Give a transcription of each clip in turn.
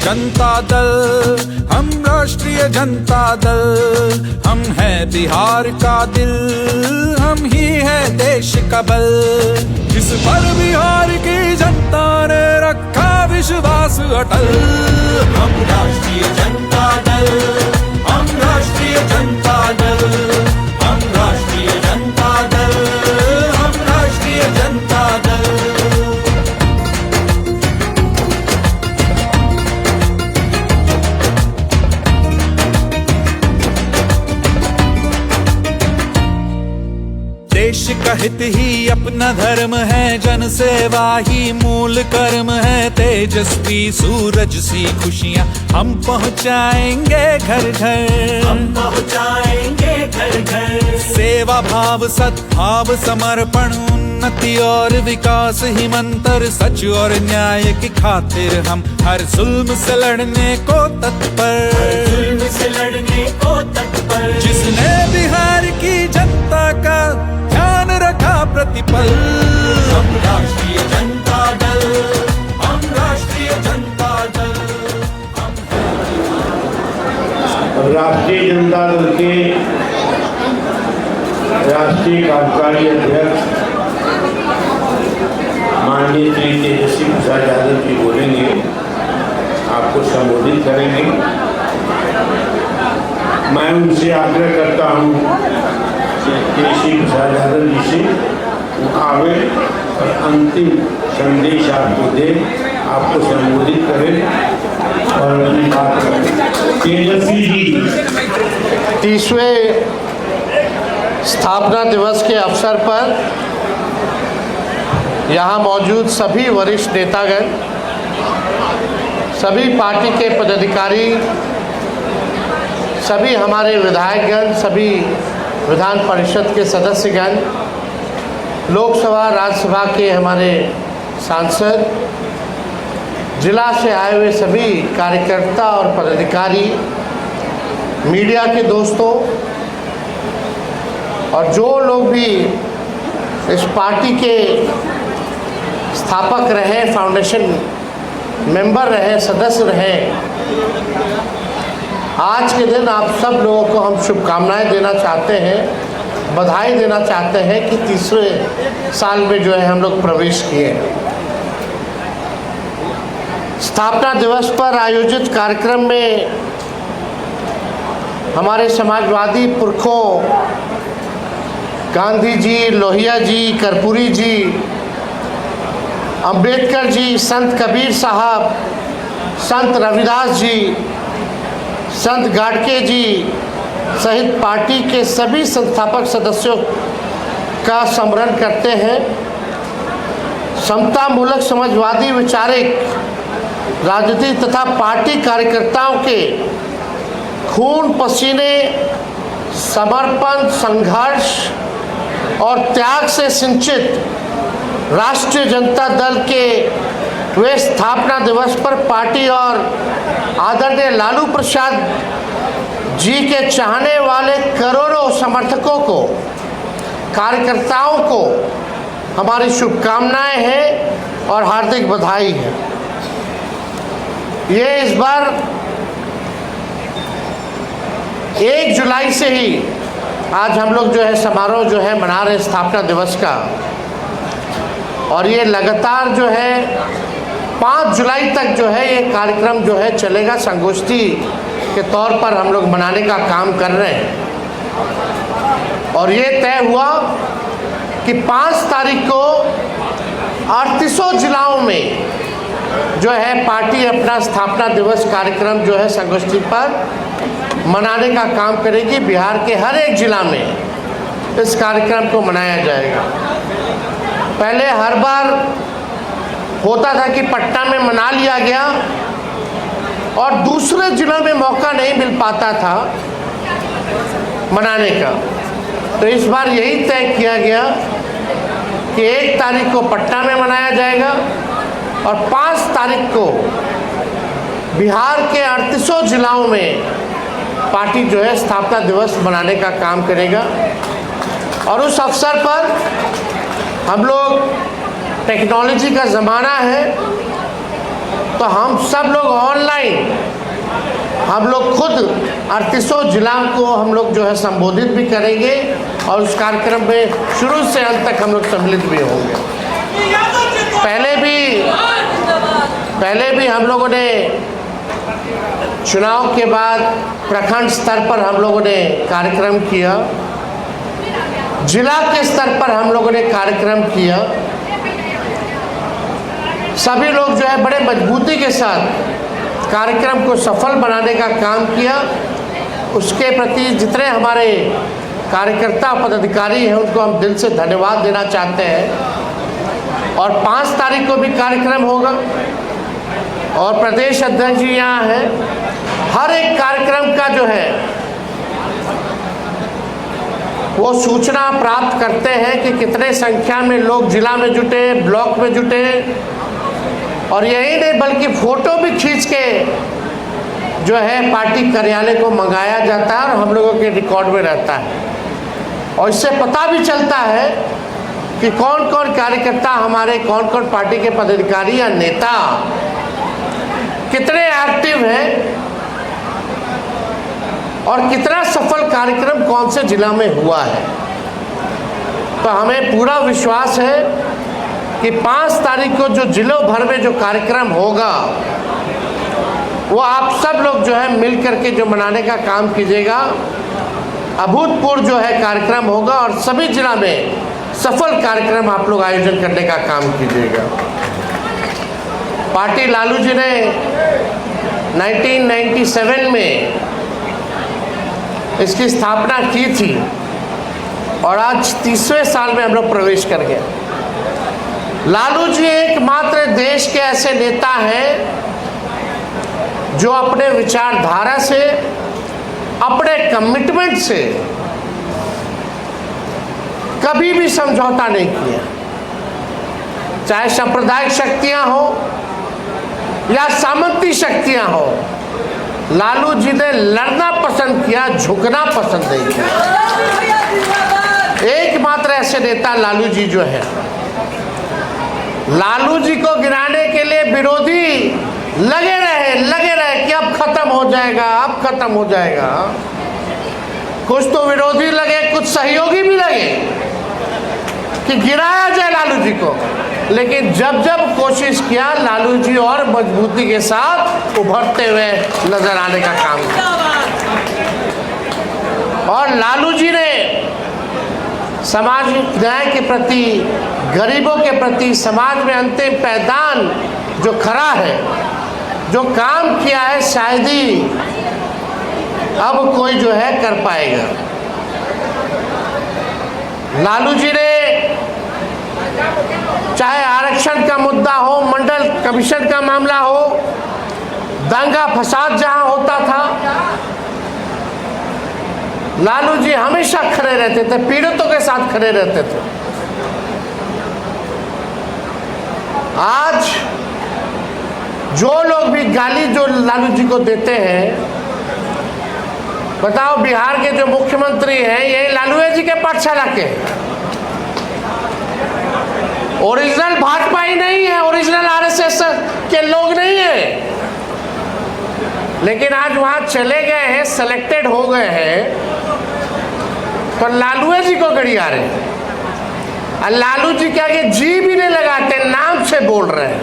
जनता दल, हम राष्ट्रीय जनता दल, हम हैं बिहार का दिल, हम ही है देश का बल। इस पर बिहार की जनता ने रखा विश्वास अटल। हम राष्ट्रीय जनता दल, हम राष्ट्रीय जनता दल, हम राष्ट्रीय जनता दल, हम राष्ट्रीय जनता दल। देश का हित ही अपना धर्म है, जन सेवा ही मूल कर्म है। तेजस्वी सूरज सी खुशियाँ हम पहुँचाएंगे घर घर, हम पहुँचाएंगे घर घर। सेवा भाव सद्भाव समर्पण उन्नति और विकास ही मंत्र, सच और न्याय की खातिर हम हर जुल्म से लड़ने को तत्पर, जुल्म से लड़ने को तत्पर। जिसने बिहार की जनता का ध्यान रखा प्रतिपल। हम राष्ट्रीय जनता दल, हम राष्ट्रीय जनता दल, हम राष्ट्रीय जनता दल के राष्ट्रीय कार्यकारी अध्यक्ष माननीय श्री तेजस्वी प्रसाद यादव जी बोलेंगे, आपको संबोधित करेंगे। मैं उनसे आग्रह करता हूँ तेजस्वी प्रसाद यादव जी से आवे और अंतिम संदेश आपको दे, आपको संबोधित करें और अपनी बात करें। तेजस्वी जी 30वें स्थापना दिवस के अवसर पर यहाँ मौजूद सभी वरिष्ठ नेतागण, सभी पार्टी के पदाधिकारी, सभी हमारे विधायकगण, सभी विधान परिषद के सदस्यगण, लोकसभा राज्यसभा के हमारे सांसद, जिला से आए हुए सभी कार्यकर्ता और पदाधिकारी, मीडिया के दोस्तों और जो लोग भी इस पार्टी के स्थापक रहे, फाउंडेशन मेंबर रहे, सदस्य रहे, आज के दिन आप सब लोगों को हम शुभकामनाएं देना चाहते हैं, बधाई देना चाहते हैं कि 30वें साल में जो है हम लोग प्रवेश किए। स्थापना दिवस पर आयोजित कार्यक्रम में हमारे समाजवादी पुरखों गांधी जी, लोहिया जी, कर्पूरी जी, अंबेडकर जी, संत कबीर साहब, संत रविदास जी, संत गाडगे जी सहित पार्टी के सभी संस्थापक सदस्यों का स्मरण करते हैं। समतामूलक समाजवादी वैचारिक राजनीति तथा पार्टी कार्यकर्ताओं के खून पसीने, समर्पण, संघर्ष और त्याग से सिंचित राष्ट्रीय जनता दल के वे स्थापना दिवस पर पार्टी और आदरणीय लालू प्रसाद जी के चाहने वाले करोड़ों समर्थकों को, कार्यकर्ताओं को हमारी शुभकामनाएं हैं और हार्दिक बधाई है। ये इस बार 1 जुलाई से ही आज हम लोग जो है समारोह जो है मना रहे स्थापना दिवस का, और ये लगातार जो है 5 जुलाई तक जो है ये कार्यक्रम जो है चलेगा। संगोष्ठी के तौर पर हम लोग मनाने का काम कर रहे हैं और ये तय हुआ कि 5 तारीख को 38 जिलाओं में जो है पार्टी अपना स्थापना दिवस कार्यक्रम जो है संगोष्ठी पर मनाने का काम करेगी। बिहार के हर एक जिला में इस कार्यक्रम को मनाया जाएगा। पहले हर बार होता था कि पटना में मना लिया गया और दूसरे जिलों में मौका नहीं मिल पाता था मनाने का, तो इस बार यही तय किया गया कि 1 तारीख को पटना में मनाया जाएगा और 5 तारीख को बिहार के 38 जिलाओं में पार्टी जो है स्थापना दिवस मनाने का काम करेगा। और उस अवसर पर हम लोग, टेक्नोलॉजी का ज़माना है, तो हम सब लोग ऑनलाइन हम लोग खुद 38 जिला को हम लोग जो है संबोधित भी करेंगे और उस कार्यक्रम में शुरू से अंत तक हम लोग सम्मिलित भी होंगे। पहले भी हम लोगों ने चुनाव के बाद प्रखंड स्तर पर हम लोगों ने कार्यक्रम किया, जिला के स्तर पर हम लोगों ने कार्यक्रम किया। सभी लोग जो है बड़े मजबूती के साथ कार्यक्रम को सफल बनाने का काम किया। उसके प्रति जितने हमारे कार्यकर्ता पदाधिकारी हैं उनको हम दिल से धन्यवाद देना चाहते हैं। और 5 तारीख को भी कार्यक्रम होगा और प्रदेश अध्यक्ष जी यहाँ हैं। हर एक कार्यक्रम का जो है वो सूचना प्राप्त करते हैं कि कितने संख्या में लोग जिला में जुटे, ब्लॉक में जुटे, और यही नहीं बल्कि फोटो भी खींच के जो है पार्टी कार्यालय को मंगाया जाता है और हम लोगों के रिकॉर्ड में रहता है। और इससे पता भी चलता है कि कौन कौन कार्यकर्ता हमारे, कौन कौन पार्टी के पदाधिकारी या नेता कितने एक्टिव हैं और कितना सफल कार्यक्रम कौन से जिला में हुआ है। तो हमें पूरा विश्वास है कि 5 तारीख को जो जिलों भर में जो कार्यक्रम होगा वो आप सब लोग जो है मिल करके जो मनाने का काम कीजिएगा। अभूतपूर्व जो है कार्यक्रम होगा और सभी जिला में सफल कार्यक्रम आप लोग आयोजन करने का काम कीजिएगा। पार्टी लालू जी ने 1997 में इसकी स्थापना की थी और आज 30वें साल में हम लोग प्रवेश कर गए। लालू जी एकमात्र देश के ऐसे नेता हैं जो अपने विचारधारा से, अपने कमिटमेंट से कभी भी समझौता नहीं किया। चाहे सांप्रदायिक शक्तियां हो या सामंती शक्तियां हो, लालू जी ने लड़ना पसंद किया, झुकना पसंद नहीं किया। एकमात्र ऐसे नेता लालू जी जो है। लालू जी को गिराने के लिए विरोधी लगे रहे कि अब खत्म हो जाएगा, अब खत्म हो जाएगा। कुछ तो विरोधी लगे, कुछ सहयोगी भी लगे कि गिराया जाए लालू जी को, लेकिन जब जब कोशिश किया लालू जी और मजबूती के साथ उभरते हुए नजर आने का काम किया। और लालू जी ने सामाजिक न्याय के प्रति, गरीबों के प्रति, समाज में अंतिम पैदान जो खड़ा है, जो काम किया है, शायद ही अब कोई जो है कर पाएगा। लालू जी ने चाहे आरक्षण का मुद्दा हो, मंडल कमीशन का मामला हो, दंगा फसाद जहां होता था, लालू जी हमेशा खड़े रहते थे, पीड़ितों के साथ खड़े रहते थे। आज जो लोग भी गाली जो लालू जी को देते हैं, बताओ बिहार के जो मुख्यमंत्री हैं यही लालू जी के पाठशाला के ओरिजिनल भाजपा ही नहीं है, ओरिजिनल आरएसएस के लोग नहीं है, लेकिन आज वहां चले गए हैं, सिलेक्टेड हो गए हैं, तो लालू जी को गड़िया रहे हैं। और लालू जी के आगे जी भी नहीं लगाते, नाम से बोल रहे हैं।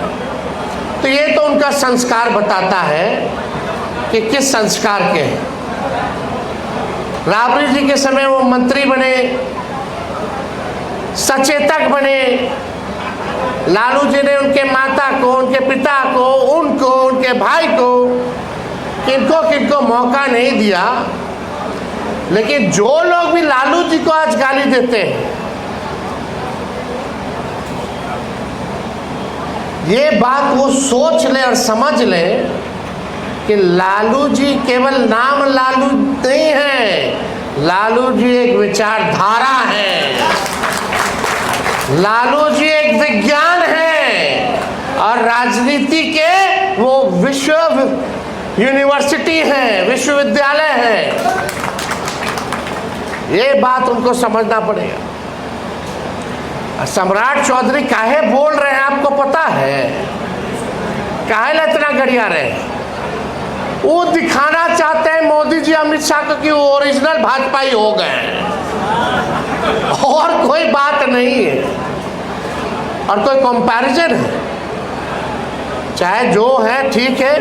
तो ये तो उनका संस्कार बताता है कि किस संस्कार के हैं। राबड़ी जी के समय वो मंत्री बने, सचेतक बने। लालू जी ने उनके माता को, उनके पिता को, उनको, उनके भाई को, किनको मौका नहीं दिया। लेकिन जो लोग भी लालू जी को आज गाली देते हैं, ये बात वो सोच ले और समझ ले कि लालू जी केवल नाम लालू नहीं है, लालू जी एक विचारधारा है, लालू जी एक विज्ञान है और राजनीति के वो विश्व यूनिवर्सिटी है, विश्वविद्यालय है। ये बात उनको समझना पड़ेगा। सम्राट चौधरी काहे बोल रहे हैं आपको पता है? काहे इतना गरिया रहे? वो दिखाना चाहते हैं मोदी जी अमित शाह को कि वो ओरिजिनल भाजपाई हो गए हैं, और कोई बात नहीं है और कोई कंपैरिजन है। चाहे जो है ठीक है।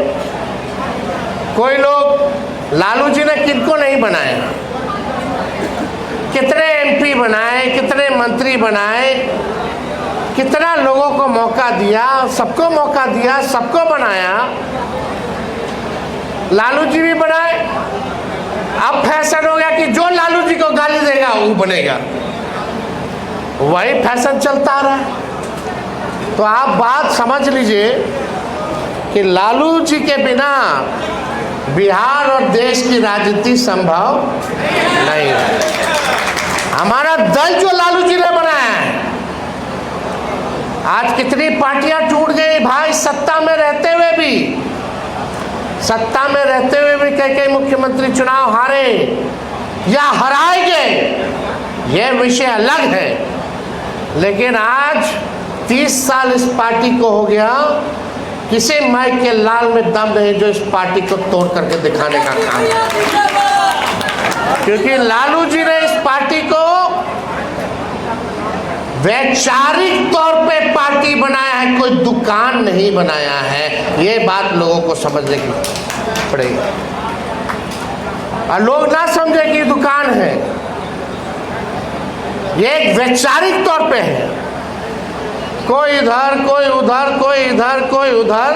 कोई लोग लालू जी ने किनको नहीं बनाया, कितने एमपी बनाए, कितने मंत्री बनाए, कितना लोगों को मौका दिया, सबको मौका दिया, सबको बनाया। लालू जी भी बनाए। अब फैशन हो गया कि जो लालू जी को गाली देगा वो बनेगा, वही फैशन चलता रहा। तो आप बात समझ लीजिए कि लालू जी के बिना बिहार और देश की राजनीति संभव नहीं है। हमारा दल जो लालू जी ने बनाया है, आज कितनी पार्टियां टूट गई भाई, सत्ता में रहते हुए भी, सत्ता में रहते हुए भी कई मुख्यमंत्री चुनाव हारे या हराए गए, यह विषय अलग है। लेकिन आज 30 साल इस पार्टी को हो गया, किसी माइक के लाल में दम नहीं जो इस पार्टी को तोड़ करके दिखाने का काम है। क्योंकि लालू जी ने इस पार्टी को वैचारिक तौर पे पार्टी बनाया है, कोई दुकान नहीं बनाया है। ये बात लोगों को समझने की पड़ेगी और लोग ना समझे कि दुकान है, ये एक वैचारिक तौर पे है। कोई इधर, कोई उधर, कोई इधर, कोई उधर।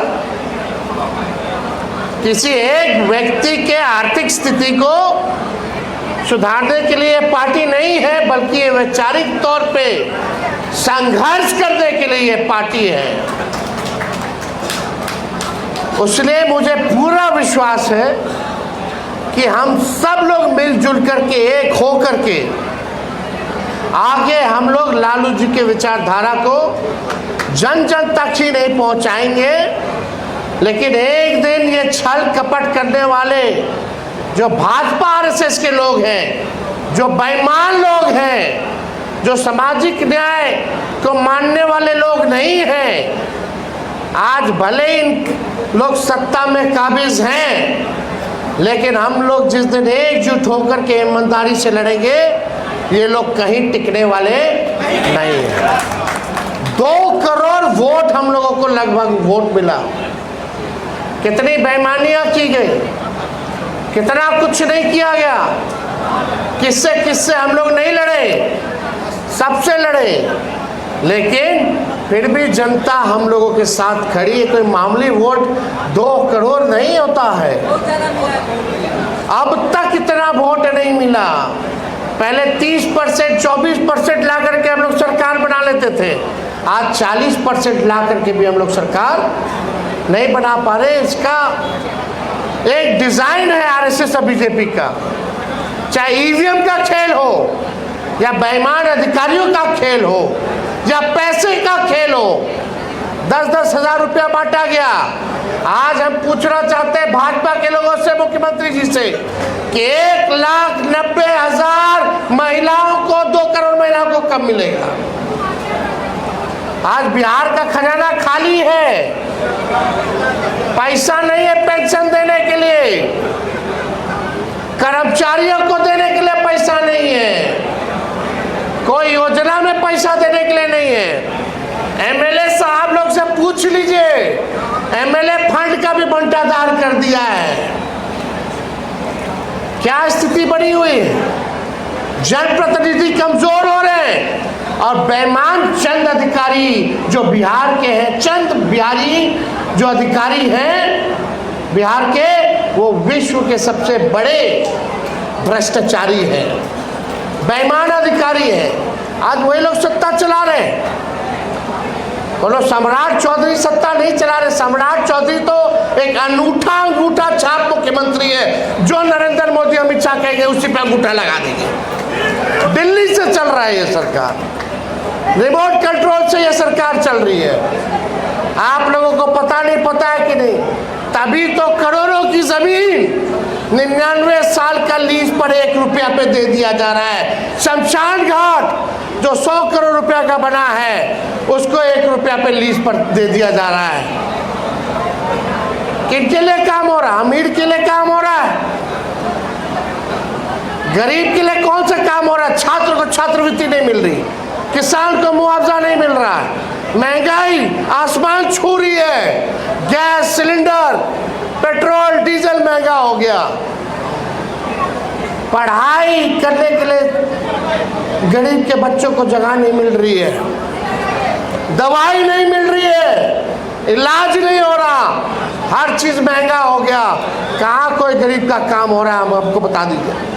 किसी एक व्यक्ति के आर्थिक स्थिति को सुधारने के लिए पार्टी नहीं है, बल्कि ये वैचारिक तौर पे संघर्ष करने के लिए ये पार्टी है। इसलिए मुझे पूरा विश्वास है कि हम सब लोग मिलजुल करके, एक हो करके आगे हम लोग लालू जी के विचारधारा को जन जन तक ही नहीं पहुंचाएंगे, लेकिन एक दिन ये छल कपट करने वाले जो भाजपा आरएसएस के लोग हैं, जो बेईमान लोग हैं, जो सामाजिक न्याय को मानने वाले लोग नहीं हैं, आज भले इन लोग सत्ता में काबिज हैं, लेकिन हम लोग जिस दिन एकजुट होकर के ईमानदारी से लड़ेंगे, ये लोग कहीं टिकने वाले नहीं हैं। 2 करोड़ वोट हम लोगों को लगभग वोट मिला। कितनी बेईमानियां की गई, कितना कुछ नहीं किया गया। किससे किससे हम लोग नहीं लड़े, सबसे लड़े, लेकिन फिर भी जनता हम लोगों के साथ खड़ी है। कोई मामूली वोट 2 करोड़ नहीं होता है। अब तक इतना वोट नहीं मिला। पहले 30%, 24% ला करके हम लोग सरकार बना लेते थे, आज 40% ला करके भी हम लोग सरकार नहीं बना पा रहे। इसका एक डिजाइन है आरएसएस और बीजेपी का। चाहे ईवीएम का खेल हो, या बेईमान अधिकारियों का खेल हो, या पैसे का खेल हो। 10-10 हज़ार रुपया बांटा गया। आज हम पूछना चाहते हैं भाजपा के लोगों से, मुख्यमंत्री जी से, कि 1,90,000 महिलाओं को, 2 करोड़ महिलाओं को कब मिलेगा? आज बिहार का खजाना खाली है, पैसा नहीं है पेंशन देने के लिए, कर्मचारियों को देने के लिए पैसा नहीं है, कोई योजना में पैसा देने के लिए नहीं है। एमएलए साहब लोग से पूछ लीजिए, एमएलए फंड का भी बंटादार कर दिया है। क्या स्थिति बनी हुई है? जनप्रतिनिधि कमजोर हो रहे हैं और बेईमान चंद अधिकारी जो बिहार के हैं, चंद बिहारी जो अधिकारी हैं बिहार के, वो विश्व के सबसे बड़े भ्रष्टाचारी हैं, बेईमान अधिकारी हैं। आज वही लोग सत्ता चला रहे हैं। बोलो सम्राट चौधरी सत्ता नहीं चला रहे। सम्राट चौधरी तो एक अंगूठा छाप मुख्यमंत्री है, जो नरेंद्र मोदी अमित शाह कहेंगे उसी पे अंगूठा लगा देंगे। दिल्ली से चल रहा है ये सरकार, रिमोट कंट्रोल से ये सरकार चल रही है। आप लोगों को पता नहीं, पता है कि नहीं? तभी तो करोड़ों की जमीन 99 साल का लीज पर 1 रुपया पे दे दिया जा रहा है। शमशान घाट जो 100 करोड़ रुपया का बना है, उसको 1 रुपया पे लीज पर दे दिया जा रहा है। किनके लिए काम हो रहा? अमीर के लिए काम हो रहा है? गरीब के लिए कौन सा काम हो रहा है? छात्र को छात्रवृत्ति नहीं मिल रही, किसान को मुआवजा नहीं मिल रहा है, महंगाई आसमान छू रही है, गैस सिलेंडर पेट्रोल डीजल महंगा हो गया, पढ़ाई करने के लिए गरीब के बच्चों को जगह नहीं मिल रही है, दवाई नहीं मिल रही है, इलाज नहीं हो रहा, हर चीज महंगा हो गया। कहाँ कोई गरीब का काम हो रहा है? हम आपको बता दीजिए।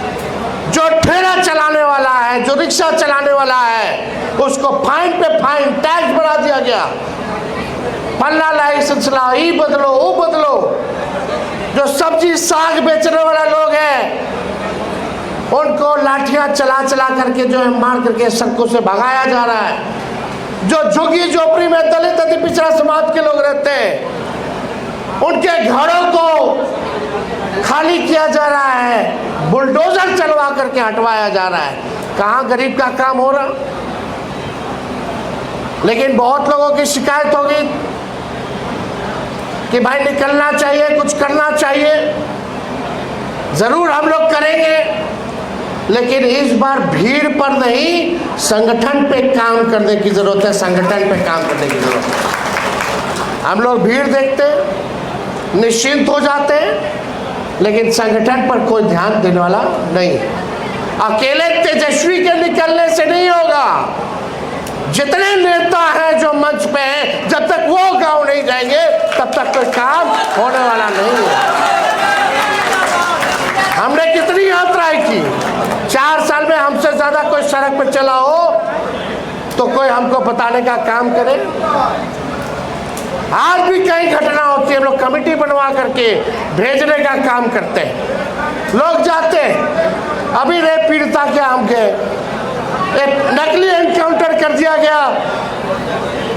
जो ठेला चलाने वाला है, जो रिक्शा चलाने वाला है, उसको फाइन पे फाइन टैक्स बढ़ा दिया गया। पल्ला लाइसेंस लाओ, ई बदलो, वो बदलो। जो सब्जी साग बेचने वाला लोग हैं, उनको लाठियां चला चला करके जो है मार करके सड़कों से भगाया जा रहा है। जो झुग्गी झोपड़ी में दलित अति पिछड़ा समाज के लोग रहते हैं, उनके घरों को खाली किया जा रहा है, बुलडोजर चलवा करके हटवाया जा रहा है। कहाँ गरीब का काम हो रहा? लेकिन बहुत लोगों की शिकायत होगी कि भाई निकलना चाहिए, कुछ करना चाहिए। जरूर हम लोग करेंगे, लेकिन इस बार भीड़ पर नहीं, संगठन पे काम करने की जरूरत है। संगठन पे काम करने की जरूरत है। हम लोग भीड़ देखते हैं, निश्चिंत हो जाते हैं, लेकिन संगठन पर कोई ध्यान देने वाला नहीं। अकेले तेजस्वी के निकलने से नहीं होगा। जितने नेता हैं जो मंच पे हैं, जब तक वो गांव नहीं जाएंगे तब तक कोई काम होने वाला नहीं है। हमने कितनी यात्राएं की, 4 साल में हमसे ज्यादा कोई सड़क पर चला हो तो कोई हमको बताने का काम करे। आज भी कई घटना होती है, हम लोग कमेटी बनवा करके भेजने का काम करते हैं। लोग जाते हैं। अभी रेप पीड़िता के हम गए, एक नकली एनकाउंटर कर दिया गया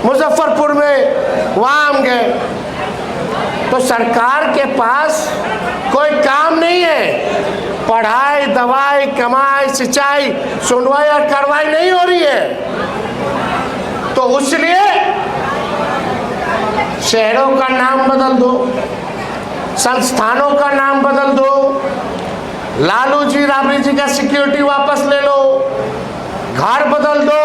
मुजफ्फरपुर में, वहाँ हम गए। तो सरकार के पास कोई काम नहीं है। पढ़ाई, दवाई, कमाई, सिंचाई, सुनवाई और कार्रवाई नहीं हो रही है। तो इसलिए शहरों का नाम बदल दो, संस्थानों का नाम बदल दो, लालू जी राबड़ी जी का सिक्योरिटी वापस ले लो, घर बदल दो,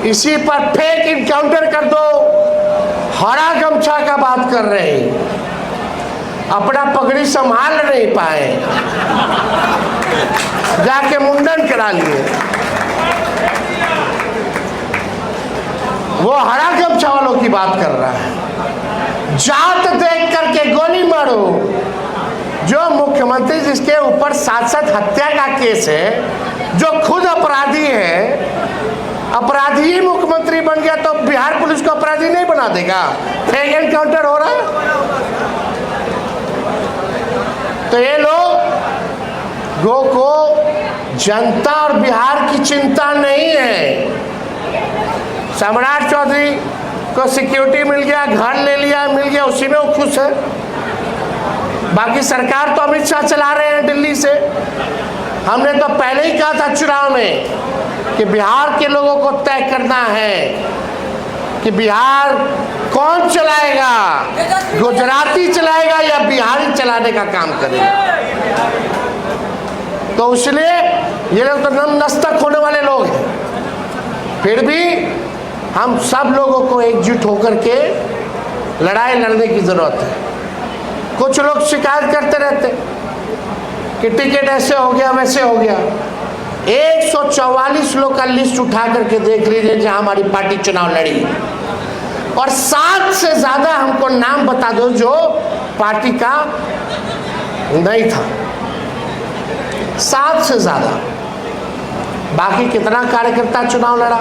इसी पर फेक इनकाउंटर कर दो। हरा गमछा का बात कर रहे हैं, अपना पगड़ी संभाल नहीं पाए, जाके मुंडन करा लिए। वो हरा गमछा वालों की बात कर रहा है। जात देख करके गोली मारो। जो मुख्यमंत्री जिसके ऊपर 7 हत्या का केस है, जो खुद अपराधी है, अपराधी ही मुख्यमंत्री बन गया तो बिहार पुलिस को अपराधी नहीं बना देगा? फेक एनकाउंटर हो रहा है। तो ये लोगों को जनता और बिहार की चिंता नहीं है। सम्राट चौधरी को सिक्योरिटी मिल गया, घर ले लिया, मिल गया, उसी में वो खुश है। बाकी सरकार तो अमित शाह चला रहे हैं दिल्ली से। हमने तो पहले ही कहा था चुनाव में कि बिहार के लोगों को तय करना है कि बिहार कौन चलाएगा, गुजराती चलाएगा या बिहारी चलाने का काम करेगा। तो इसलिए ये लोग तो नतमस्तक होने वाले लोग हैं। फिर भी हम सब लोगों को एकजुट होकर के लड़ाई लड़ने की जरूरत है। कुछ लोग शिकायत करते रहते कि टिकट ऐसे हो गया, वैसे हो गया। 144 लोग का लिस्ट उठा करके देख लीजिए जहां हमारी पार्टी चुनाव लड़ी, और 7 से ज्यादा हमको नाम बता दो जो पार्टी का नहीं था। 7 से ज्यादा। बाकी कितना कार्यकर्ता चुनाव लड़ा,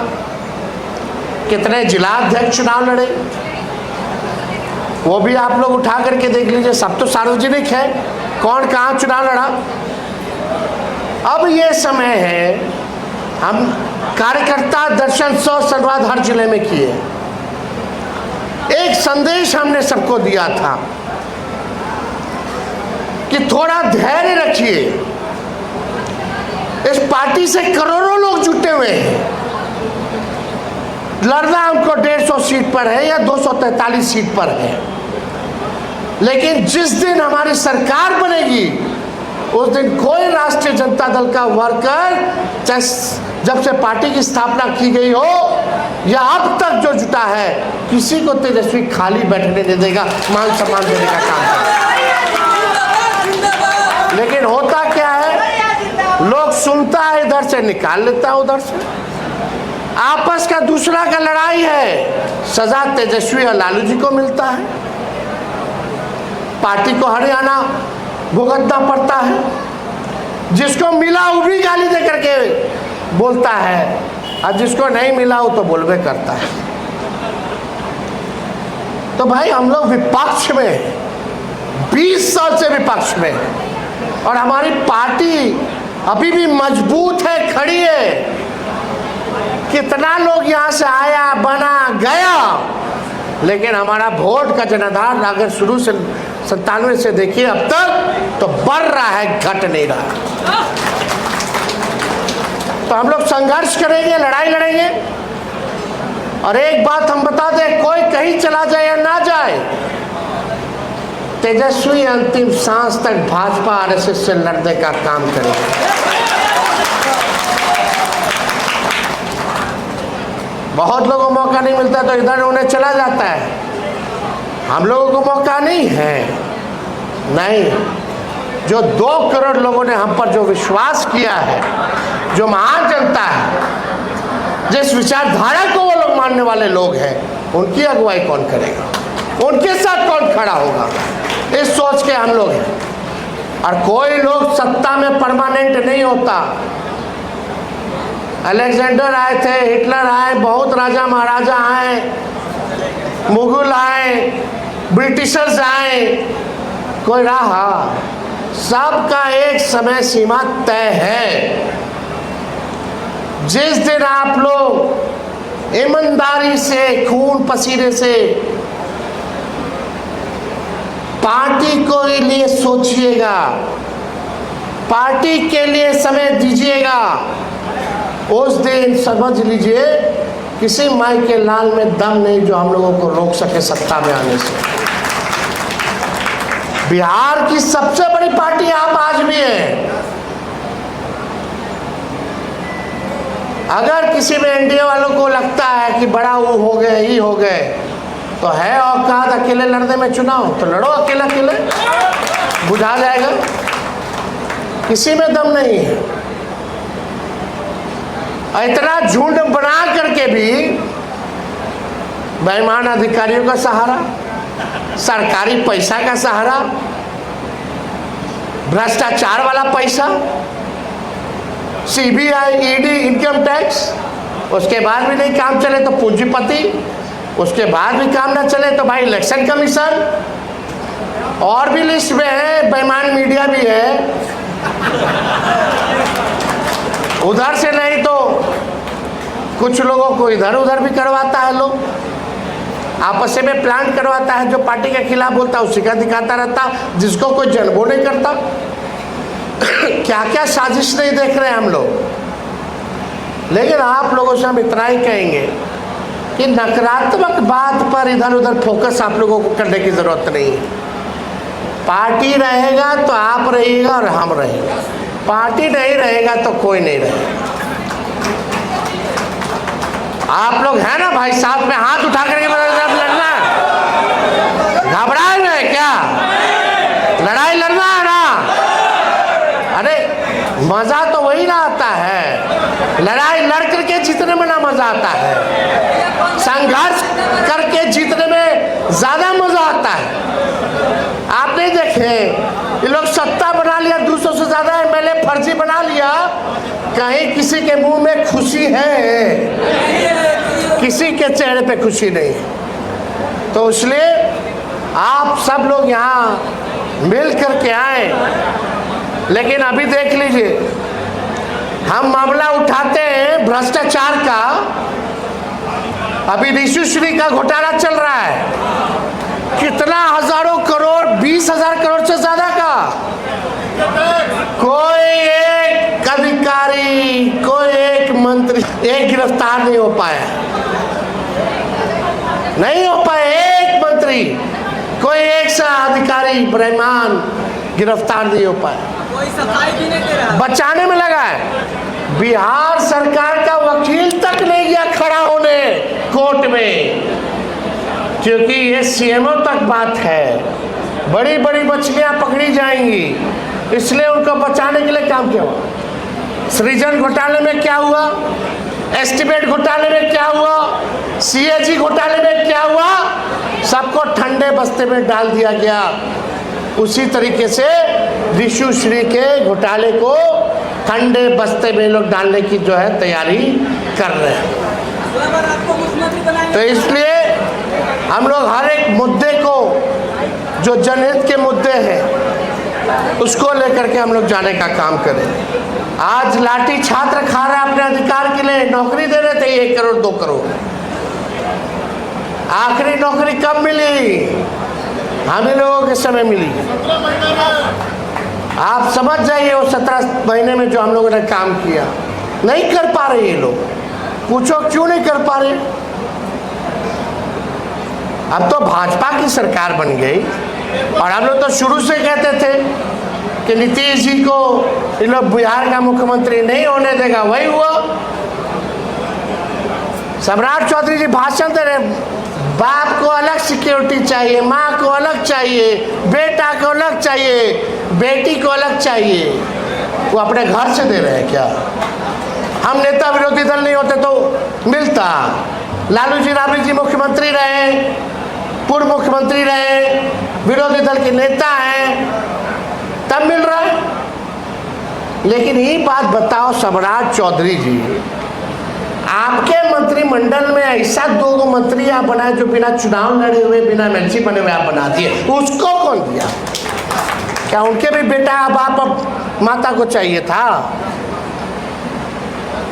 कितने जिलाध्यक्ष चुनाव लड़े, वो भी आप लोग उठा करके देख लीजिए। सब तो सार्वजनिक है कौन कहाँ चुनाव लड़ा। अब ये समय है, हम कार्यकर्ता दर्शन 100 संवाद हर जिले में किए। एक संदेश हमने सबको दिया था कि थोड़ा धैर्य रखिए। इस पार्टी से करोड़ों लोग जुटे हुए हैं। लड़ना हमको 150 सीट पर है या 243 सीट पर है। लेकिन जिस दिन हमारी सरकार बनेगी उस दिन कोई राष्ट्रीय जनता दल का वर्कर जब से पार्टी की स्थापना की गई हो या अब तक जो जुटा है, किसी को तेजस्वी खाली बैठने नहीं देगा, मान सम्मान देने का काम करेगा। लेकिन होता क्या है, लोग सुनता है इधर से निकाल लेता है उधर से। आपस का दूसरा का लड़ाई है, सजा तेजस्वी और लालू जी को मिलता है, पार्टी को हरियाणा भुगतना पड़ता है, जिसको मिला वो भी गाली दे करके बोलता है और जिसको नहीं मिला वो तो बोलबे करता है। तो भाई हम लोग विपक्ष में 20 साल से विपक्ष में, और हमारी पार्टी अभी भी मजबूत है, खड़ी है। कितना लोग यहाँ से आया बना गया, लेकिन हमारा वोट का जनाधार अगर शुरू से 97 से देखिए अब तक तो बढ़ रहा है, घट नहीं रहा। तो हम लोग संघर्ष करेंगे, लड़ाई लड़ेंगे। और एक बात हम बता दें, कोई कहीं चला जाए या ना जाए, तेजस्वी अंतिम सांस तक भाजपा आरएसएस से लड़ने का काम करेगा। बहुत लोगों को मौका नहीं मिलता तो इधर उन्हें चला जाता है, हम लोगों को मौका नहीं है। नहीं, जो 2 करोड़ लोगों ने हम पर जो विश्वास किया है, जो महान जनता है, जिस विचारधारा को वो लोग मानने वाले लोग हैं, उनकी अगुवाई कौन करेगा, उनके साथ कौन खड़ा होगा, इस सोच के हम लोग हैं। और कोई लोग सत्ता में परमानेंट नहीं होता। अलेक्जेंडर आए थे, हिटलर आए, बहुत राजा महाराजा आए, मुगल आए, ब्रिटिशर्स आए, कोई रहा, सबका एक समय सीमा तय है। जिस दिन आप लोग ईमानदारी से, खून पसीने से पार्टी को लिए सोचिएगा, पार्टी के लिए समय दीजिएगा, उस दिन समझ लीजिए किसी माई के लाल में दम नहीं जो हम लोगों को रोक सके सत्ता में आने से। बिहार की सबसे बड़ी पार्टी आप आज भी है। अगर किसी में एनडीए वालों को लगता है कि बड़ा वो हो गए, ही हो गए, तो है औकात अकेले लड़ने में चुनाव, तो लड़ो अकेला अकेले, बुझा जाएगा। किसी में दम नहीं है। इतना झुंड बना करके भी बेईमान अधिकारियों का सहारा, सरकारी पैसा का सहारा, भ्रष्टाचार वाला पैसा, सीबीआई, ईडी, इनकम टैक्स, उसके बाद भी नहीं काम चले तो पूंजीपति, उसके बाद भी काम ना चले तो भाई इलेक्शन कमीशन, और भी लिस्ट में है, बेईमान मीडिया भी है। उधर से नहीं तो कुछ लोगों को इधर उधर भी करवाता है, लोग आपस में प्लान करवाता है, जो पार्टी के खिलाफ बोलता है उसी का दिखाता रहता, जिसको कोई जन्मो नहीं करता। क्या क्या साजिश नहीं देख रहे हैं हम लोग। लेकिन आप लोगों से हम इतना ही कहेंगे कि नकारात्मक बात पर इधर उधर फोकस आप लोगों को करने की जरूरत नहीं है। पार्टी रहेगा तो आप रहिएगा और हम रहेंगे, पार्टी नहीं रहेगा तो कोई नहीं रहेगा। आप लोग हैं ना भाई, साथ में हाथ उठा करके लड़ना, घबराए हुए क्या? लड़ाई लड़ना है ना? अरे मजा तो वही ना आता है, लड़ाई लड़ करके जीतने में ना मजा आता है, संघर्ष करके जीतने में ज्यादा मजा आता है। आप नहीं देखे, ये लोग सत्ता बना लिया, 200 से ज्यादा एमएलए फर्जी बना लिया, कहीं किसी के मुंह में खुशी है? किसी के चेहरे पे खुशी नहीं। तो इसलिए आप सब लोग यहाँ मिल करके आए। लेकिन अभी देख लीजिए, हम मामला उठाते हैं भ्रष्टाचार का, अभी ऋषिश्री का घोटाला चल रहा है, कितना हजारों करोड़, 20,000 करोड़ से ज्यादा का। कोई एक अधिकारी, कोई एक मंत्री, एक गिरफ्तार नहीं हो पाया, नहीं हो पाए एक मंत्री। कोई एक सा अधिकारी बेईमान गिरफ्तार नहीं हो पाया, कोई सफाई भी नहीं दे रहा। बचाने में लगा है। बिहार सरकार का वकील तक नहीं गया खड़ा होने कोर्ट में, क्योंकि ये सीएमओ तक बात है। बड़ी बड़ी मछलियां पकड़ी जाएंगी, इसलिए उनको बचाने के लिए काम किया हुआ। सृजन घोटाले में क्या हुआ, एस्टीमेट घोटाले में क्या हुआ, सीएजी घोटाले में क्या हुआ, सबको ठंडे बस्ते में डाल दिया गया। उसी तरीके से विशुश्री के घोटाले को ठंडे बस्ते में लोग डालने की जो है तैयारी कर रहे हैं। तो इसलिए हम लोग हर एक मुद्दे को, जो जनहित के मुद्दे हैं, उसको लेकर के हम लोग जाने का काम करें। आज लाठी छात्र खा रहा है अपने अधिकार के लिए, नौकरी दे रहे थे 1 करोड़ 2 करोड़, आखिरी नौकरी कब मिली? हम ही लोगों के समय मिली। आप समझ जाइए वो 17 महीने में जो हम लोगों ने काम किया, नहीं कर पा रहे ये लोग। पूछो क्यों नहीं कर पा रहे? अब तो भाजपा की सरकार बन गई और हम लोग तो शुरू से कहते थे कि नीतीश जी को इन लोग बिहार का मुख्यमंत्री नहीं होने देगा, वही हुआ। सम्राट चौधरी जी भाषण दे रहे, बाप को अलग सिक्योरिटी चाहिए, माँ को अलग चाहिए, बेटा को अलग चाहिए, बेटी को अलग चाहिए। वो अपने घर से दे रहे हैं क्या? हम नेता विरोधी दल नहीं होते तो मिलता। लालू जी राबड़ी जी मुख्यमंत्री रहे, पूर्व मुख्यमंत्री रहे, विरोधी दल के नेता हैं, तब मिल रहा है। लेकिन ये बात बताओ सम्राट चौधरी जी, आपके मंत्रिमंडल में ऐसा 2 मंत्री आप बनाए जो बिना चुनाव लड़े हुए, बिना एमएलसी बने हुए आप बना दिए, उसको कौन दिया? क्या उनके भी बेटा बाप माता को चाहिए था?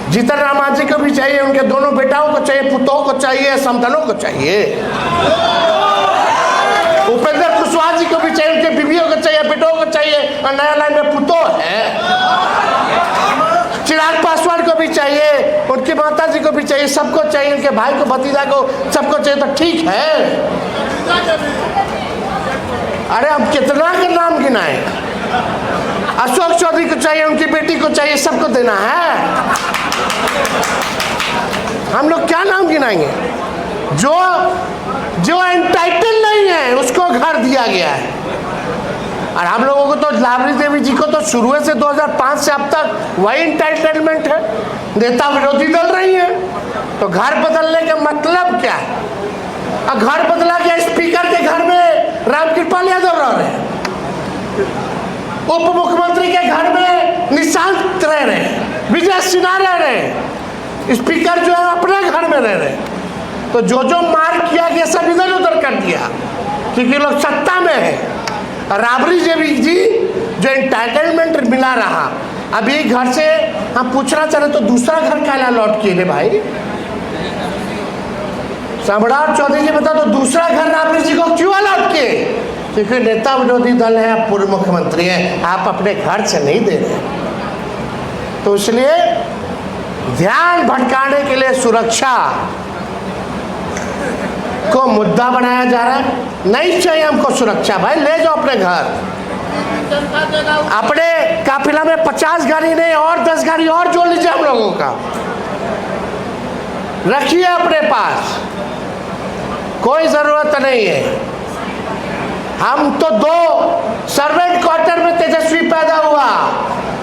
जीतन राम मांझी को भी चाहिए, उनके दोनों बेटाओं को चाहिए, पुतों को चाहिए, समधनों को चाहिए। उपेंद्र कुशवाहा जी को भी चाहिए, उनके बीवियों को चाहिए, बेटों को चाहिए, और नया लाइन में पुतों है। चिराग पासवान को भी चाहिए, उनकी माता जी को भी चाहिए, सबको चाहिए, उनके भाई को, भतीजा को, सबको चाहिए। तो ठीक है, अरे अब कितना का नाम गिनाए? अशोक चौधरी को चाहिए, उनकी बेटी को चाहिए, सबको देना है। हम लोग क्या नाम गिनाएंगे? जो एंटाइटल नहीं है उसको घर दिया गया है। और हम लोगों को तो राबड़ी देवी जी को तो शुरू से 2005 से अब तक वही एंटाइटलमेंट है, नेता विरोधी दल रही है। तो घर बदलने का मतलब क्या है? और घर बदला क्या? स्पीकर के घर में रामकृपाल यादव रह रहे हैं, उप मुख्यमंत्री के घर में निशांत रह रहे हैं, विजय सिन्हा रह रहे हैं, स्पीकर जो है अपने घर में रह रहे हैं। तो जो मार किया गया सब इधर उधर कर दिया, क्योंकि लोग सत्ता में है। राबड़ी देवी जी जो एंटाइटलमेंट मिला रहा, अभी घर से हम पूछना चाह रहे तो दूसरा घर काला लौट किए रे भाई? सम्राट चौधरी जी बता, तो दूसरा घर राबड़ी जी को क्यों लौट किए? क्योंकि नेता विरोधी दल है, आप पूर्व मुख्यमंत्री हैं, आप अपने घर से नहीं दे रहे। तो इसलिए ध्यान भटकाने के लिए सुरक्षा को मुद्दा बनाया जा रहा है। नहीं चाहिए हमको सुरक्षा, भाई ले जाओ अपने घर। अपने काफिला में 50 गाड़ी नहीं और 10 गाड़ी और जोड़ लीजिए, हम लोगों का रखिए अपने पास, कोई जरूरत नहीं है। हम तो 2 सर्वेंट क्वार्टर में तेजस्वी पैदा हुआ।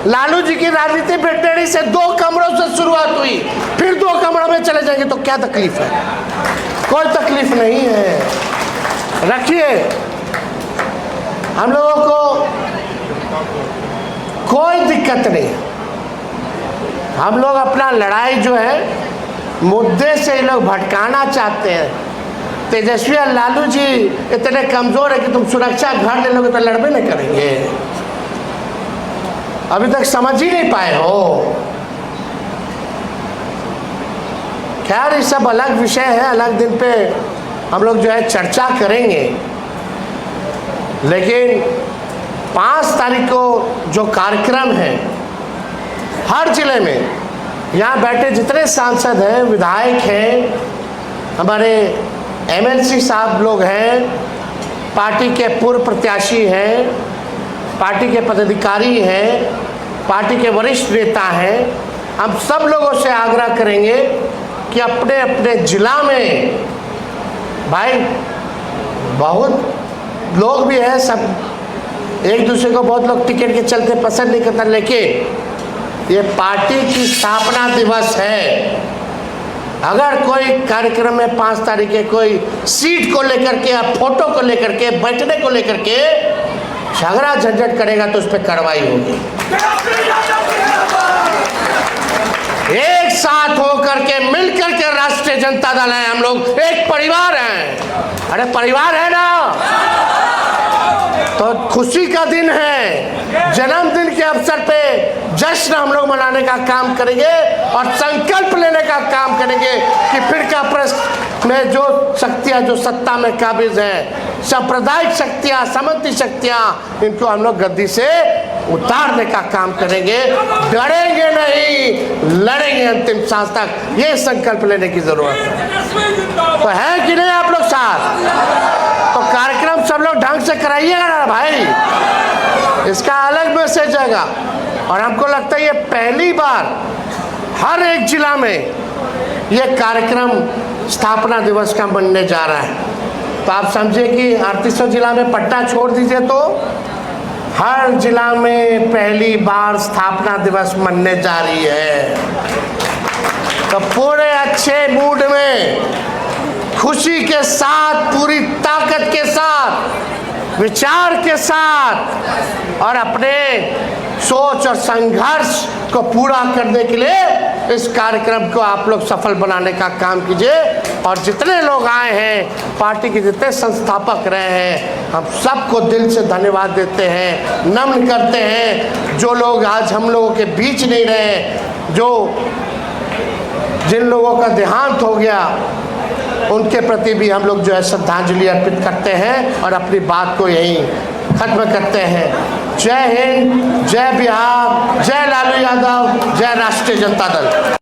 लालू जी की राजनीति ब्रिटेनी से 2 कमरों से शुरुआत हुई, फिर 2 कमरों में चले जाएंगे तो क्या तकलीफ है? कोई तकलीफ नहीं है, रखिए। हम लोगों को कोई दिक्कत नहीं। हम लोग अपना लड़ाई जो है मुद्दे से ये लोग भटकाना चाहते हैं। तेजस्वी और लालू जी इतने कमजोर है कि तुम सुरक्षा घर ले लोगे तो लड़बे नहीं करेंगे। अभी तक समझ ही नहीं पाए हो। खैर ये सब अलग विषय है, अलग दिन पे हम लोग जो है चर्चा करेंगे। लेकिन 5 तारीख को जो कार्यक्रम है हर जिले में, यहाँ बैठे जितने सांसद हैं, विधायक हैं, हमारे एमएलसी साहब लोग हैं, पार्टी के पूर्व प्रत्याशी हैं, पार्टी के पदाधिकारी हैं, पार्टी के वरिष्ठ नेता हैं, हम सब लोगों से आग्रह करेंगे कि अपने अपने जिला में, भाई बहुत लोग भी हैं, सब एक दूसरे को बहुत लोग टिकट के चलते पसंद नहीं करता, लेकिन ये पार्टी की स्थापना दिवस है। अगर कोई कार्यक्रम में 5 तारीख के कोई सीट को लेकर के या फोटो को लेकर के, बैठने को लेकर के झगड़ा झंझट करेगा तो उस पर कार्रवाई होगी। एक साथ होकर के मिलकर के राष्ट्रीय जनता दल है, हम लोग एक परिवार हैं। अरे परिवार है ना, तो खुशी का दिन है, जन्मदिन के अवसर पे जश्न हम लोग मनाने का काम करेंगे और संकल्प लेने का काम करेंगे कि फिर का प्रश्न में जो शक्तियां जो सत्ता में काबिज हैं, सांप्रदायिक शक्तियां, सामंती शक्तियां, इनको हम लोग गद्दी से उतारने का काम करेंगे। डरेंगे नहीं, लड़ेंगे अंतिम सांस तक, ये संकल्प लेने की जरूरत है। तो है कि नहीं आप लोग साथ? तो कार्यक्रम सब लोग ढंग से कराइएगा ना भाई, इसका अलग मैसेज आएगा। और हमको लगता है ये पहली बार हर एक जिला में ये कार्यक्रम स्थापना दिवस का बनने जा रहा है। तो आप समझे कि 3800 जिला में पट्टा छोड़ दीजिए, तो हर जिला में पहली बार स्थापना दिवस मनने जा रही है। तो पूरे अच्छे मूड में, खुशी के साथ, पूरी ताकत के साथ, विचार के साथ और अपने सोच और संघर्ष को पूरा करने के लिए इस कार्यक्रम को आप लोग सफल बनाने का काम कीजिए। और जितने लोग आए हैं, पार्टी के जितने संस्थापक रहे हैं, हम सबको दिल से धन्यवाद देते हैं, नमन करते हैं। जो लोग आज हम लोगों के बीच नहीं रहे, जिन लोगों का देहांत हो गया, उनके प्रति भी हम लोग जो है श्रद्धांजलि अर्पित करते हैं और अपनी बात को यहीं खत्म करते हैं। जय हिंद, जय बिहार, जय लालू यादव, जय राष्ट्रीय जनता दल।